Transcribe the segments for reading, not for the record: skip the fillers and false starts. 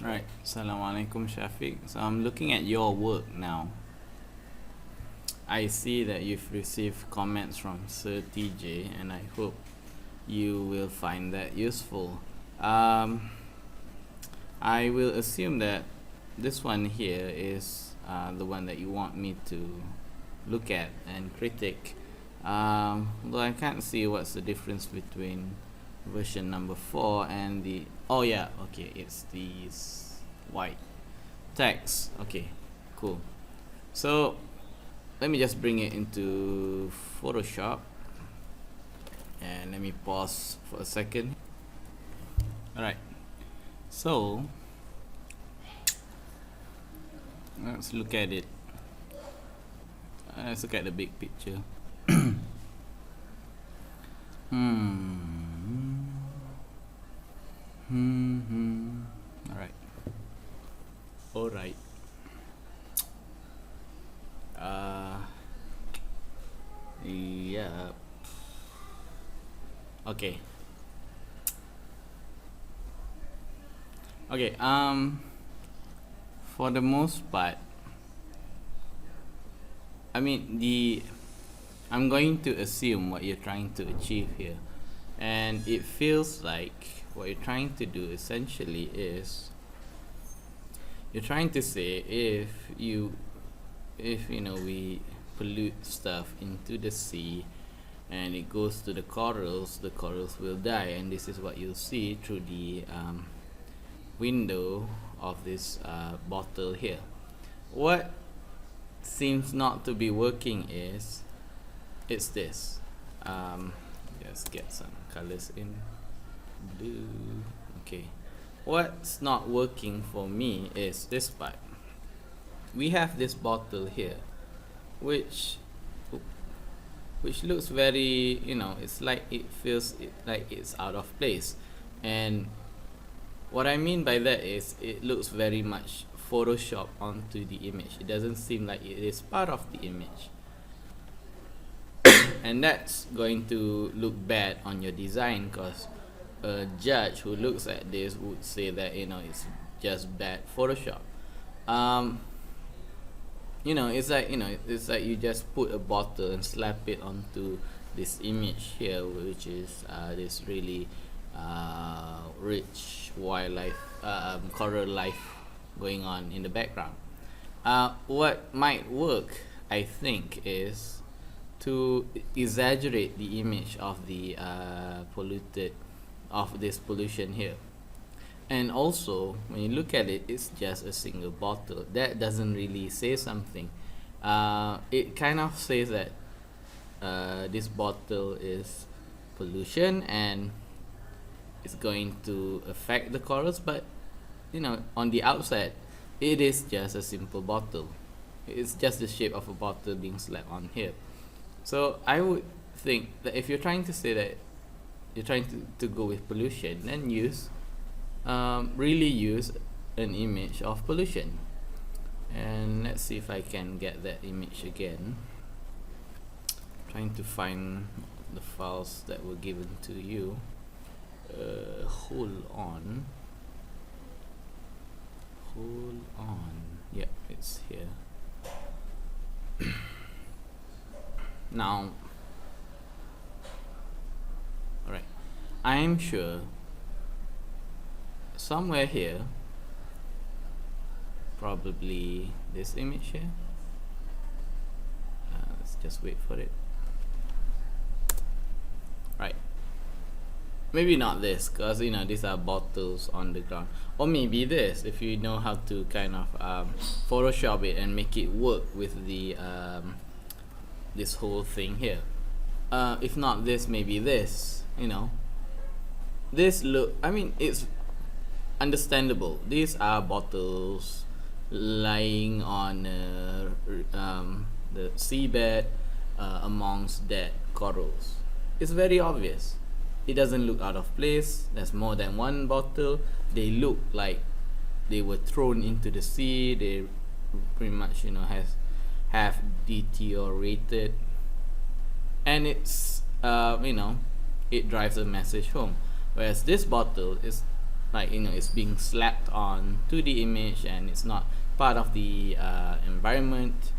Right, Assalamualaikum Syafiq. So I'm looking at your work now. I see that you've received comments from Sir TJ, and I hope you will find that useful. I will assume that this one here is the one that you want me to look at and critique. Though I can't see what's the difference between version number 4 and the it's these white text. Okay, cool. So let me just bring it into Photoshop and let me pause for a second. Alright, so let's look at it. Let's look at the big picture. Alright. Alright. Yeah. Okay. Okay, for the most part, I'm going to assume what you're trying to achieve here, and it feels like what you're trying to do essentially is you're trying to say if we pollute stuff into the sea and it goes to the corals will die, and this is what you'll see through the window of this bottle here. What seems not to be working is it's this. Just get some colors in blue. Okay, what's not working for me is this part. We have this bottle here which looks very, it's like it feels like it's out of place, and what I mean by that is it looks very much Photoshop onto the image. It doesn't seem like it is part of the image, and that's going to look bad on your design, because a judge who looks at this would say that it's just bad Photoshop. It's like you just put a bottle and slap it onto this image here, which is this really rich wildlife, coral life going on in the background. What might work, I think, is to exaggerate the image of the this pollution here. And also, when you look at it, it's just a single bottle. That doesn't really say something. It kind of says that this bottle is pollution and it's going to affect the corals, but on the outside it is just a simple bottle. It's just the shape of a bottle being slapped on here. So I would think that if you're trying to say that you're trying to go with pollution, then really use an image of pollution. And let's see if I can get that image again. Trying to find the files that were given to you. Hold on. Yeah, it's here. Now, alright, I'm sure somewhere here, probably this image here, let's just wait for it. Right, maybe not this, because these are bottles on the ground, or maybe this, if you know how to kind of Photoshop it and make it work with the this whole thing here. If not this, maybe this. This look, it's understandable. These are bottles lying on the seabed amongst dead corals. It's very obvious. It doesn't look out of place. There's more than one bottle. They look like they were thrown into the sea. They pretty much have deteriorated, and it's it drives a message home. Whereas this bottle is like, you know, it's being slapped on to the image and it's not part of the environment.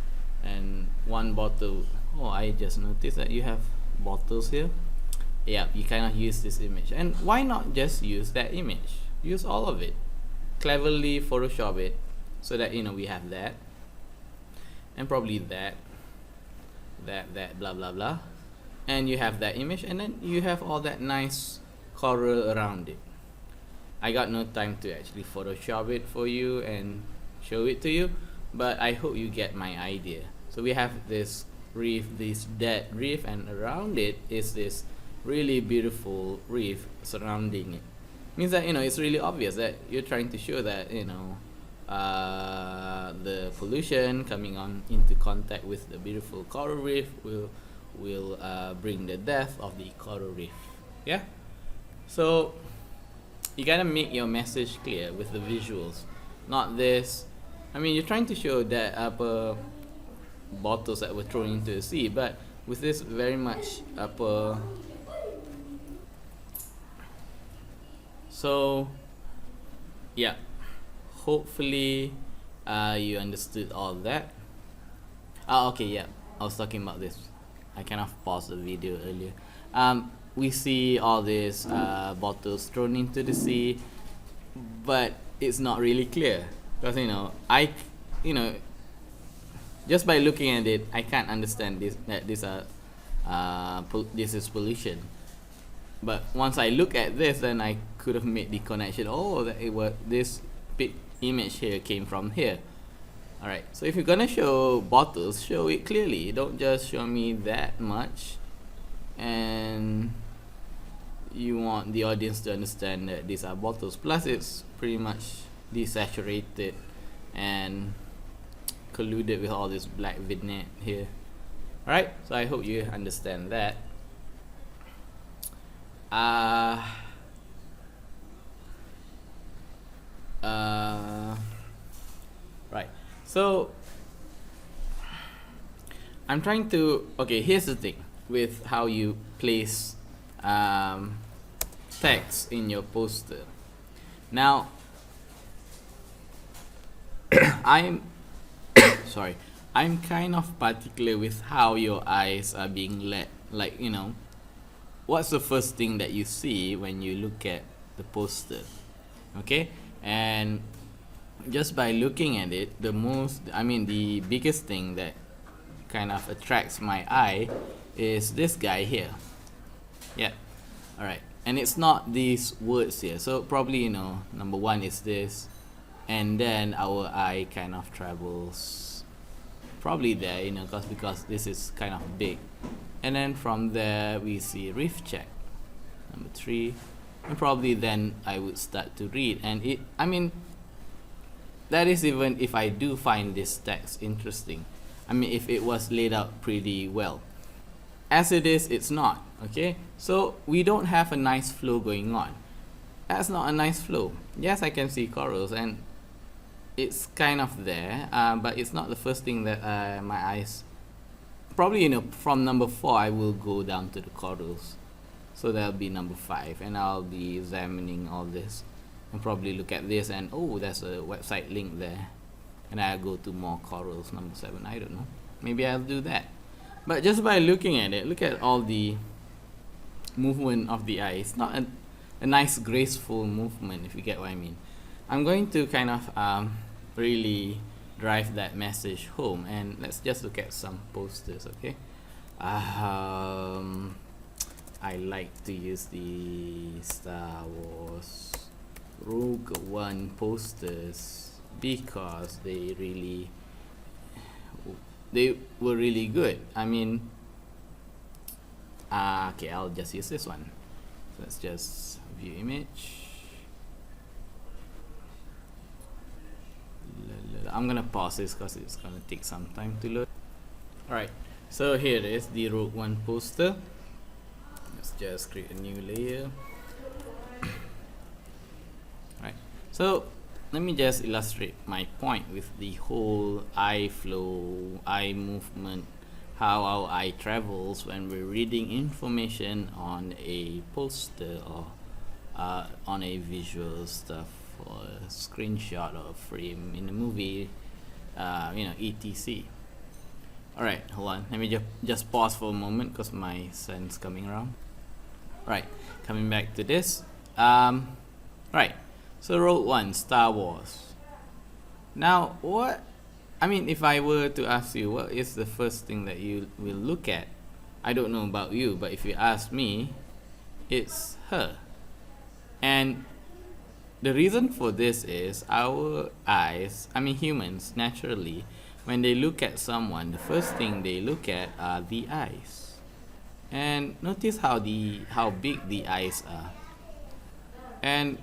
And one bottle, oh, I just noticed that you have bottles here. Yeah, you cannot use this image. And why not just use that image? Use all of it, cleverly Photoshop it so that, you know, we have that, and probably that blah blah blah, and you have that image, and then you have all that nice coral around it. I got no time to actually Photoshop it for you and show it to you, but I hope you get my idea. So we have this reef, this dead reef, and around it is this really beautiful reef surrounding it. Means that, you know, it's really obvious that you're trying to show that, you know, the pollution coming on into contact with the beautiful coral reef will bring the death of the coral reef. Yeah, so you gotta make your message clear with the visuals, not this. I mean, you're trying to show that upper bottles that were thrown into the sea, but with this very much upper. So yeah, hopefully you understood all that. Okay, yeah, I was talking about this. I kind of paused the video earlier. We see all these bottles thrown into the sea, but it's not really clear because, you know, just by looking at it, I can't understand that this is pollution. But once I look at this, then I could have made the connection. Oh, that this big image here came from here. Alright, so if you're gonna show bottles, show it clearly. Don't just show me that much and you want the audience to understand that these are bottles. Plus, it's pretty much desaturated and colluded with all this black vignette here. Alright, so I hope you understand that. Right, so I'm trying to, okay, here's the thing with how you place text in your poster. Now I'm sorry, I'm kind of particular with how your eyes are being led. Like, you know, what's the first thing that you see when you look at the poster? Okay, and just by looking at it, the biggest thing that kind of attracts my eye is this guy here. Yeah, alright, and it's not these words here. So probably, you know, number one is this, and then our eye kind of travels probably there, you know, because this is kind of big, and then from there we see reef check number 3, and probably then I would start to read. And that is even if I do find this text interesting. If it was laid out pretty well. As it is, it's not. Okay, so we don't have a nice flow going on. That's not a nice flow. Yes, I can see corals and it's kind of there, but it's not the first thing that my eyes. Probably, you know, from number 4 I will go down to the corals, so that'll be number 5, and I'll be examining all this and probably look at this and, oh, there's a website link there, and I'll go to more corals, number 7. I don't know, maybe I'll do that. But just by looking at it, look at all the movement of the eye. It's not a nice graceful movement, if you get what I mean. I'm going to kind of really drive that message home, and let's just look at some posters. Okay, I like to use the Star Wars Rogue One posters because they were really good. Okay, I'll just use this one. So let's just view image. I'm gonna pause this because it's gonna take some time to load. Alright, so here it is, the Rogue One poster. Let's just create a new layer. Alright, so let me just illustrate my point with the whole eye flow, eye movement, how our eye travels when we're reading information on a poster or on a visual stuff or a screenshot or a frame in a movie, etc. Alright, hold on, let me just pause for a moment because my son's coming around. Right, coming back to this. Right, so Rogue One, Star Wars. Now, if I were to ask you, what is the first thing that you will look at? I don't know about you, but if you ask me, it's her. And the reason for this is our eyes, humans, naturally, when they look at someone, the first thing they look at are the eyes. And notice how big the eyes are. And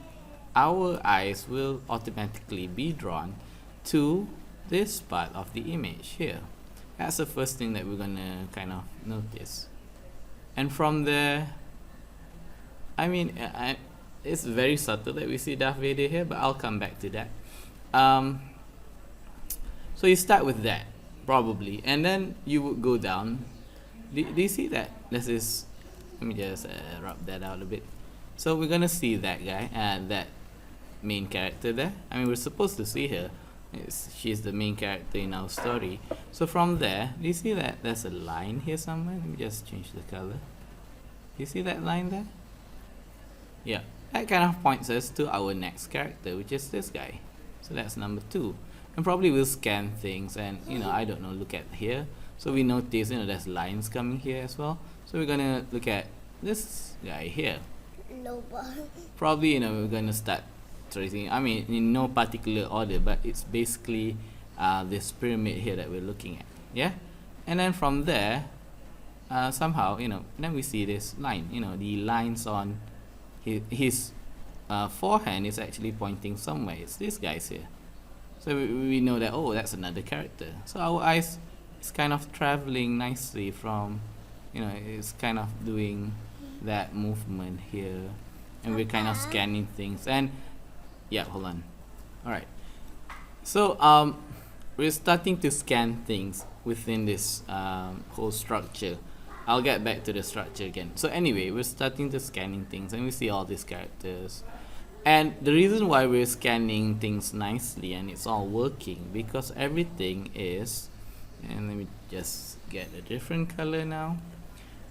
our eyes will automatically be drawn to this part of the image here. That's the first thing that we're gonna kind of notice. And from there, it's very subtle that we see Darth Vader here, but I'll come back to that. So you start with that, probably, and then you would go down. Do you see that? This is, let me just rub that out a bit. So we're gonna see that guy, that main character there. We're supposed to see her. She's the main character in our story. So from there, do you see that there's a line here somewhere? Let me just change the color. Do you see that line there? Yeah, that kind of points us to our next character, which is this guy. So that's number 2. And probably we'll scan things and, I don't know, look at here. So we notice, there's lines coming here as well. So we're gonna look at this guy here. No, probably, we're gonna start tracing, in no particular order, but it's basically this pyramid here that we're looking at. Yeah, and then from there, somehow, then we see this line. The lines on his forehand is actually pointing somewhere. It's this guy's here. So we know that, oh, that's another character. So our eyes is kind of traveling nicely from, it's kind of doing that movement here, and we're kind of scanning things. And yeah, hold on. Alright, so we're starting to scan things within this whole structure. I'll get back to the structure again. So anyway, we're starting to scanning things and we see all these characters. And the reason why we're scanning things nicely and it's all working, because everything is, and let me just get a different color now.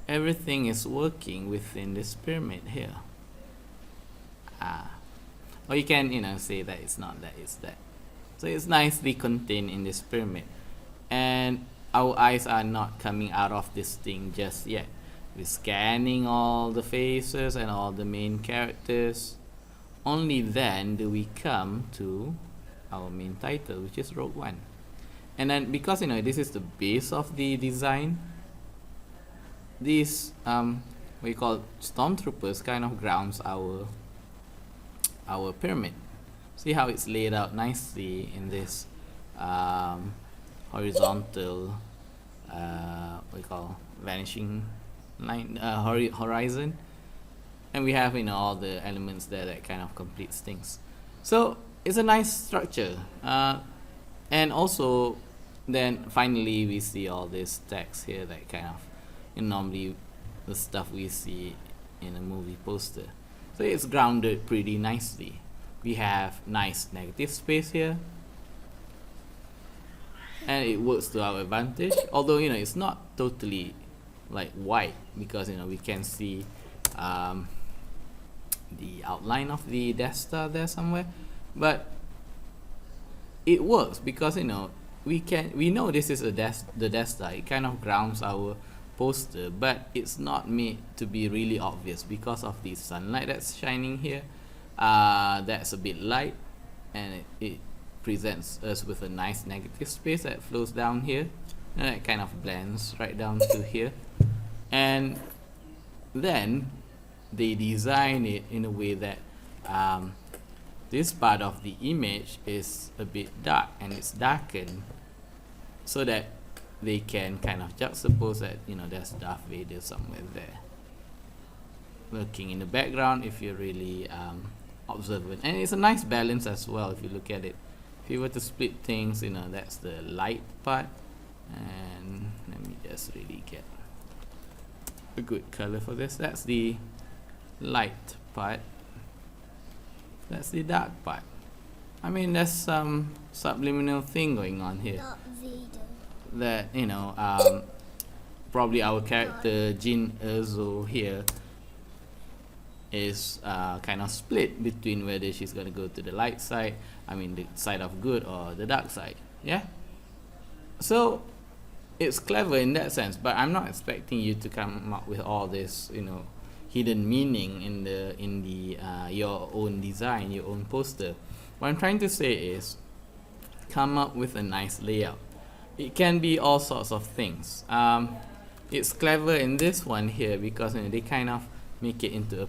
Everything is working within this pyramid here. Or you can, say that it's not that, it's that. So it's nicely contained in this pyramid. And our eyes are not coming out of this thing just yet. We're scanning all the faces and all the main characters. Only then do we come to our main title, which is Rogue One. And then because this is the base of the design, these what we call stormtroopers kind of grounds our pyramid. See how it's laid out nicely in this horizontal what we call vanishing line, horizon, and we have all the elements there that kind of completes things. So it's a nice structure, and also then finally we see all this text here that kind of normally the stuff we see in a movie poster. So it's grounded pretty nicely. We have nice negative space here, and it works to our advantage, although it's not totally like white, because we can see the outline of the Death Star there somewhere, but it works because we know this is the Death Star. It kind of grounds our poster, but it's not made to be really obvious because of the sunlight that's shining here. That's a bit light, and it presents us with a nice negative space that flows down here, and it kind of blends right down to here. And then they design it in a way that this part of the image is a bit dark, and it's darkened so that they can kind of juxtapose that there's Darth Vader somewhere there lurking in the background if you're really observant. And it's a nice balance as well if you look at it. If you were to split things, that's the light part, and let me just really get a good color for this. That's the light part, That's the dark part. I mean, there's some subliminal thing going on here. Not Vader. That, you know, probably our character Jin Erzo here is kind of split between whether she's gonna go to the light side, I mean the side of good, or the dark side. Yeah. So it's clever in that sense, but I'm not expecting you to come up with all this, you know, hidden meaning in the your own design, your own poster. What I'm trying to say is, come up with a nice layout. It can be all sorts of things. It's clever in this one here because, you know, they kind of make it into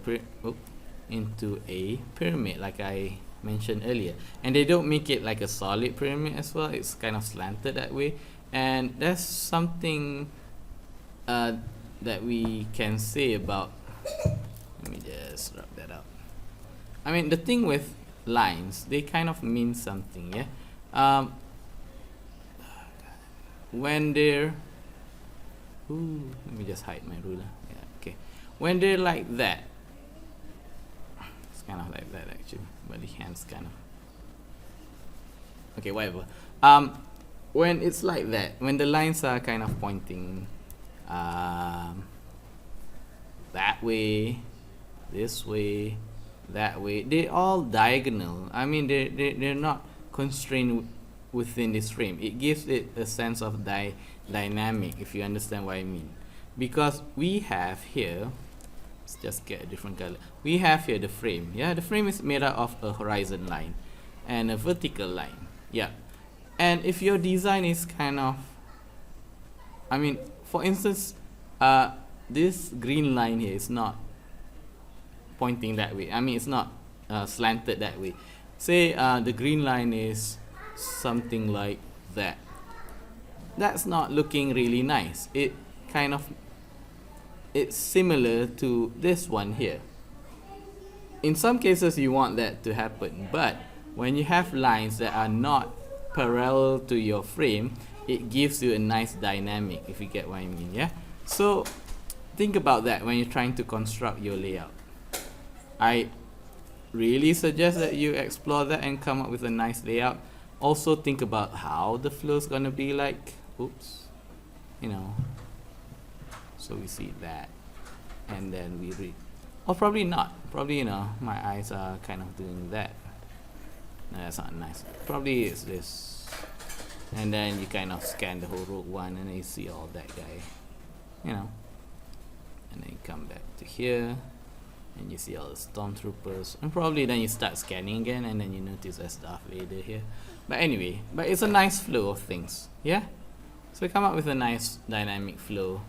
a pyramid, like I mentioned earlier, and they don't make it like a solid pyramid as well. It's kind of slanted that way, and that's something that we can say about. Let me just rub that out. I mean, the thing with lines, they kind of mean something, yeah. When they're let me just hide my ruler. Yeah, okay. When they're like that, it's kind of like that actually, but the hands kind of, okay, whatever. When it's like that, when the lines are kind of pointing that way, this way, that way, they're all diagonal. I mean, they're not constrained within this frame. It gives it a sense of dynamic, if you understand what I mean. Because we have here, let's just get a different color. We have here the frame. Yeah, the frame is made out of a horizon line and a vertical line. Yeah. And if your design is kind of, I mean, for instance, this green line here is not pointing that way. I mean, it's not slanted that way. Say the green line is something like that. That's not looking really nice. It kind of, it's similar to this one here. In some cases you want that to happen, but when you have lines that are not parallel to your frame, it gives you a nice dynamic, if you get what I mean. Yeah, so think about that when you're trying to construct your layout. I really suggest that you explore that and come up with a nice layout. Also think about how the flow is gonna be like. Oops, you know, so we see that, and then we read, or probably not, probably, you know, my eyes are kind of doing that. No, that's not nice. Probably it's this, and then you kind of scan the whole Rogue One and then you see all that guy, you know, and then you come back to here and you see all the stormtroopers, and probably then you start scanning again and then you notice there's Darth Vader here. But anyway, but it's a nice flow of things. Yeah, so come up with a nice dynamic flow.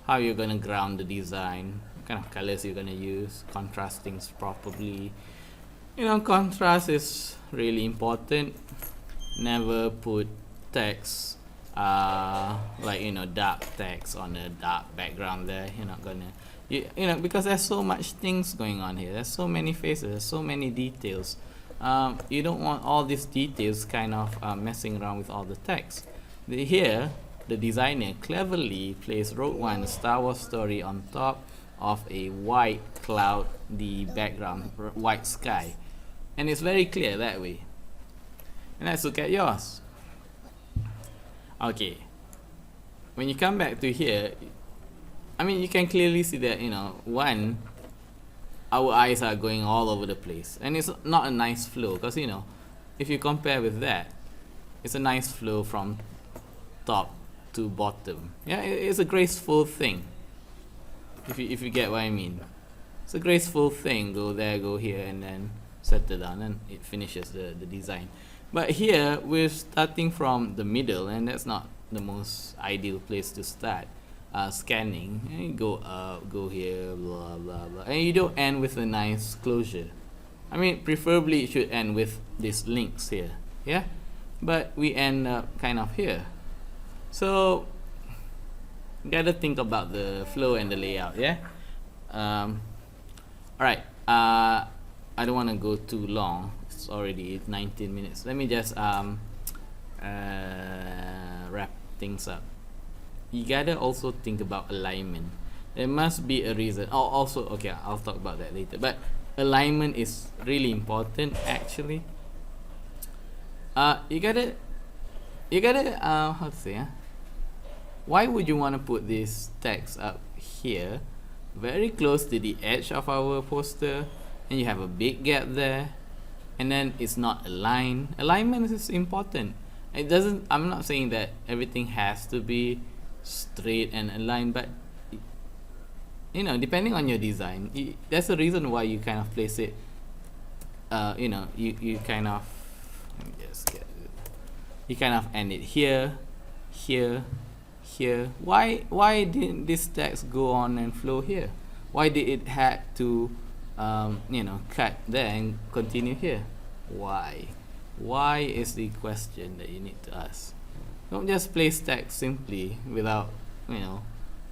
How you're gonna ground the design, what kind of colors you're gonna use, contrast things properly. You know, contrast is really important. Never put text like, you know, dark text on a dark background there. You're not gonna, you know, because there's so much things going on here. There's so many faces, there's so many details. You don't want all these details kind of messing around with all the text. Here, the designer cleverly placed Rogue One, a Star Wars story, on top of a white cloud, the background, white sky. And it's very clear that way. And let's look at yours. Okay. When you come back to here, I mean, you can clearly see that, you know, one, our eyes are going all over the place. And it's not a nice flow, because, you know, if you compare with that, it's a nice flow from top to bottom. Yeah, it's a graceful thing. If you get what I mean. It's a graceful thing. Go there, go here, and then settle down, and it finishes the design. But here, we're starting from the middle, and that's not the most ideal place to start. Scanning, and you go up, go here, blah blah blah, and you don't end with a nice closure. I mean, preferably it should end with these links here, yeah, but we end up kind of here. So you gotta think about the flow and the layout, yeah. All right, I don't want to go too long. It's already 19 minutes. Let me just wrap things up. You gotta also think about alignment. There must be a reason. Oh, also, okay, I'll talk about that later. But alignment is really important actually. You gotta how to say, why would you want to put this text up here very close to the edge of our poster, and you have a big gap there, and then it's not aligned? Alignment is important. It doesn't, I'm not saying that everything has to be straight and aligned, but you know, depending on your design, there's a reason why you kind of place it, you know, you kind of, let me just get it, you kind of end it here, here, here. Why didn't this text go on and flow here? Why did it had to you know, cut there and continue here? Why is the question that you need to ask. Don't just place text simply without, you know,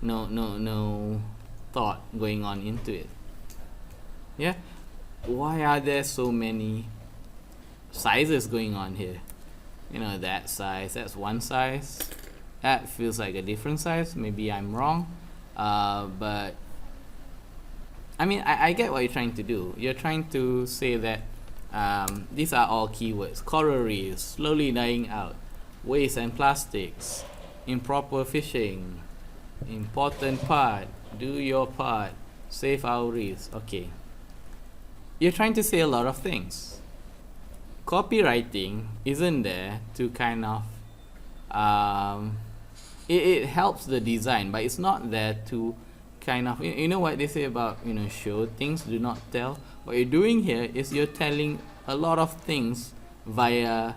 no thought going on into it. Yeah, why are there so many sizes going on here? You know, that size, that's one size, that feels like a different size. Maybe I'm wrong, but I mean, I get what you're trying to do. You're trying to say that these are all keywords: coral reefs, slowly dying out, waste and plastics, improper fishing, important part, do your part, save our reefs. Okay, you're trying to say a lot of things. Copywriting isn't there to kind of it helps the design, but it's not there to kind of, you know what they say about, you know, show things, do not tell. What you're doing here is you're telling a lot of things via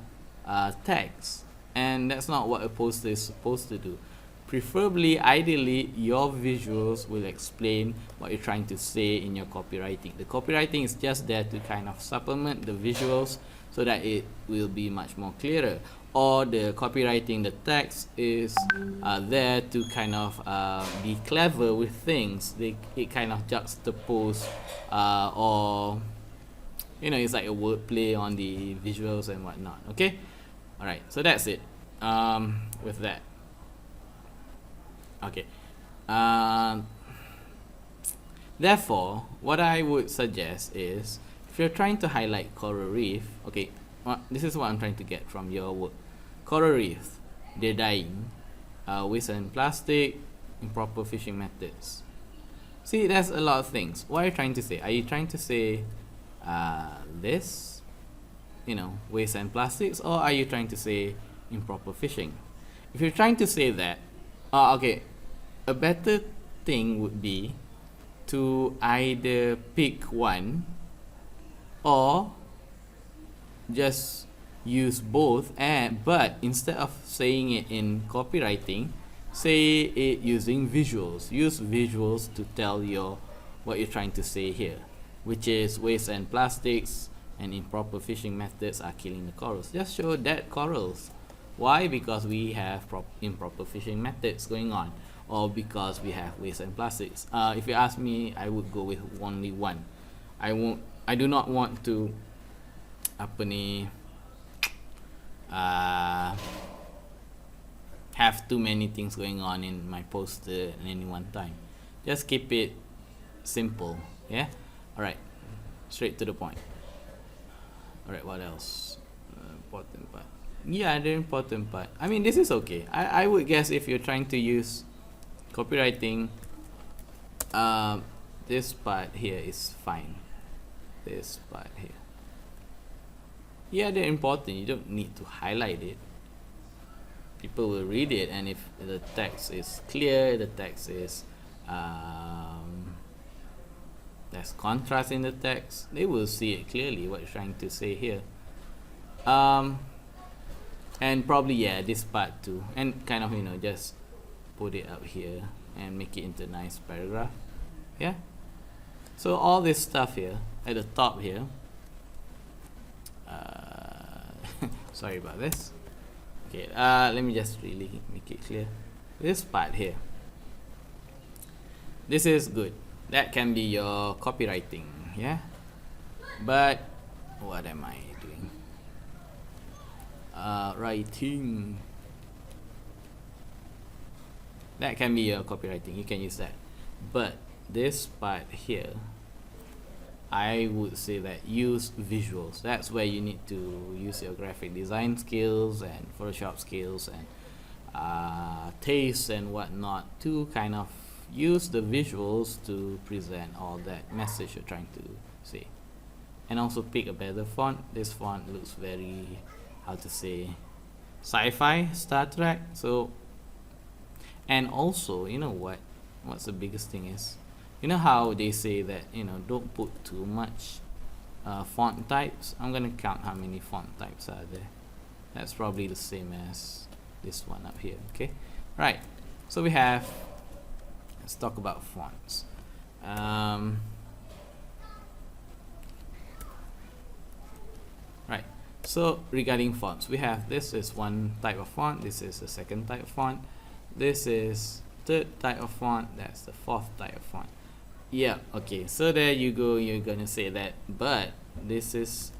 text, and that's not what a poster is supposed to do. Preferably, ideally, your visuals will explain what you're trying to say in your copywriting. The copywriting is just there to kind of supplement the visuals so that it will be much more clearer. Or the copywriting, the text is there to kind of be clever with things. It kind of juxtapose or, you know, it's like a wordplay on the visuals and whatnot. Okay, all right. So that's it. With that. Okay. Therefore, what I would suggest is, if you're trying to highlight coral reef, okay, this is what I'm trying to get from your work. Coral reef, they're dying. Waste and plastic, improper fishing methods. See, there's a lot of things. What are you trying to say? Are you trying to say this, you know, waste and plastics, or are you trying to say improper fishing? If you're trying to say that, okay, a better thing would be to either pick one or just use both, but instead of saying it in copywriting, say it using visuals. Use visuals to tell what you're trying to say here, which is waste and plastics and improper fishing methods are killing the corals. Just show dead corals. Why? Because we have improper fishing methods going on, or because we have waste and plastics. If you ask me, I would go with only one. I do not want to have too many things going on in my poster at any one time. Just keep it simple. Yeah. All right. Straight to the point. All right. What else? Important part. Yeah, the important part. I mean, this is okay. I would guess if you're trying to use copywriting, this part here is fine. This part here. Yeah, they're important. You don't need to highlight it. People will read it, and if the text is clear, the text is there's contrast in the text, they will see it clearly what you're trying to say here. And probably, yeah, this part too, and kind of, you know, just put it up here and make it into a nice paragraph. Yeah. So all this stuff here at the top here. Sorry about this. Okay, let me just really make it clear. This part here, this is good. That can be your copywriting, yeah. But what am I doing? Writing. That can be your copywriting. You can use that. But this part here, I would say that use visuals. That's where you need to use your graphic design skills and Photoshop skills and taste and whatnot to kind of use the visuals to present all that message you're trying to say. And also pick a better font. This font looks very, how to say, sci-fi, Star Trek. So, and also, you know what's the biggest thing is, you know how they say that, don't put too much font types. I'm gonna count how many font types are there. That's probably the same as this one up here. Okay, right, so we have, let's talk about fonts. Right, so regarding fonts, we have, this is one type of font, this is the second type of font, this is third type of font, that's the fourth type of font. Yeah, okay, so there you go. You're gonna say that, but these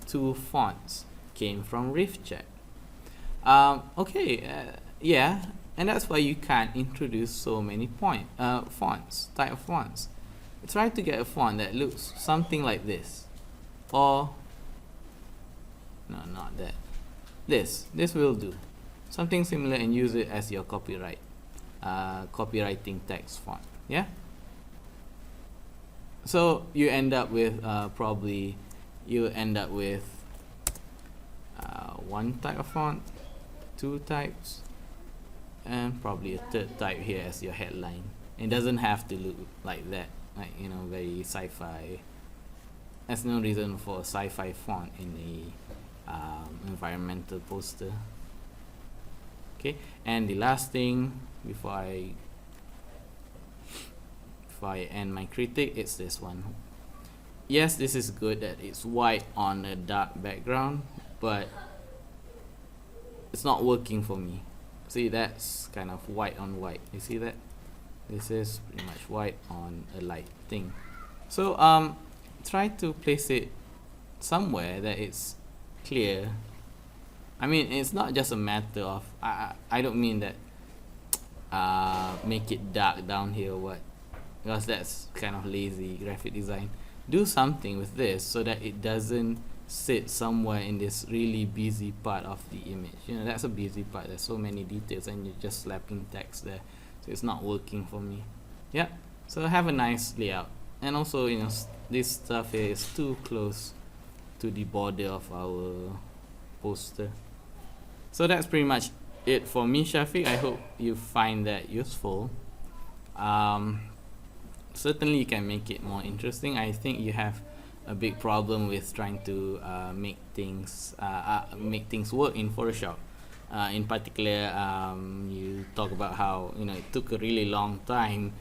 two fonts came from RiffChat. Yeah, and that's why you can't introduce so many type of fonts. Try to get a font that looks something like this, or no, not that. This will do. Something similar, and use it as your copywriting text font. Yeah. So you end up with one type of font, two types, and probably a third type here as your headline. It doesn't have to look like that, like, very sci-fi. There's no reason for a sci-fi font in a environmental poster. Okay, and the last thing before I end my critique, it's this one. Yes, this is good that it's white on a dark background, but it's not working for me. See, that's kind of white on white. You see that? This is pretty much white on a light thing. So try to place it somewhere that it's clear. I mean, it's not just a matter of, I don't mean that make it dark down here or what, because that's kind of lazy graphic design. Do something with this so that it doesn't sit somewhere in this really busy part of the image. That's a busy part. There's so many details and you're just slapping text there, so it's not working for me. Yeah, so have a nice layout. And also, this stuff here is too close to the border of our poster. So that's pretty much it for me, Syafiq. I hope you find that useful. Certainly you can make it more interesting. I think you have a big problem with trying to make things work in Photoshop. In particular, you talk about how it took a really long time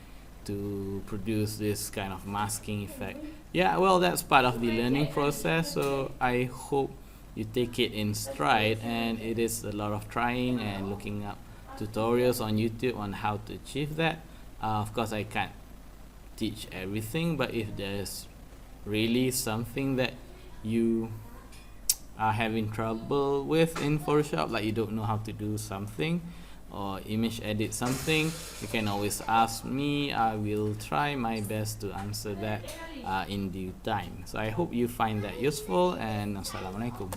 to produce this kind of masking effect. Yeah, well, that's part of the learning process, so I hope you take it in stride, and it is a lot of trying and looking up tutorials on YouTube on how to achieve that. Of course, I can't teach everything, but if there's really something that you are having trouble with in Photoshop, like you don't know how to do something or image edit something, you can always ask me. I will try my best to answer that in due time. So I hope you find that useful, and Assalamualaikum.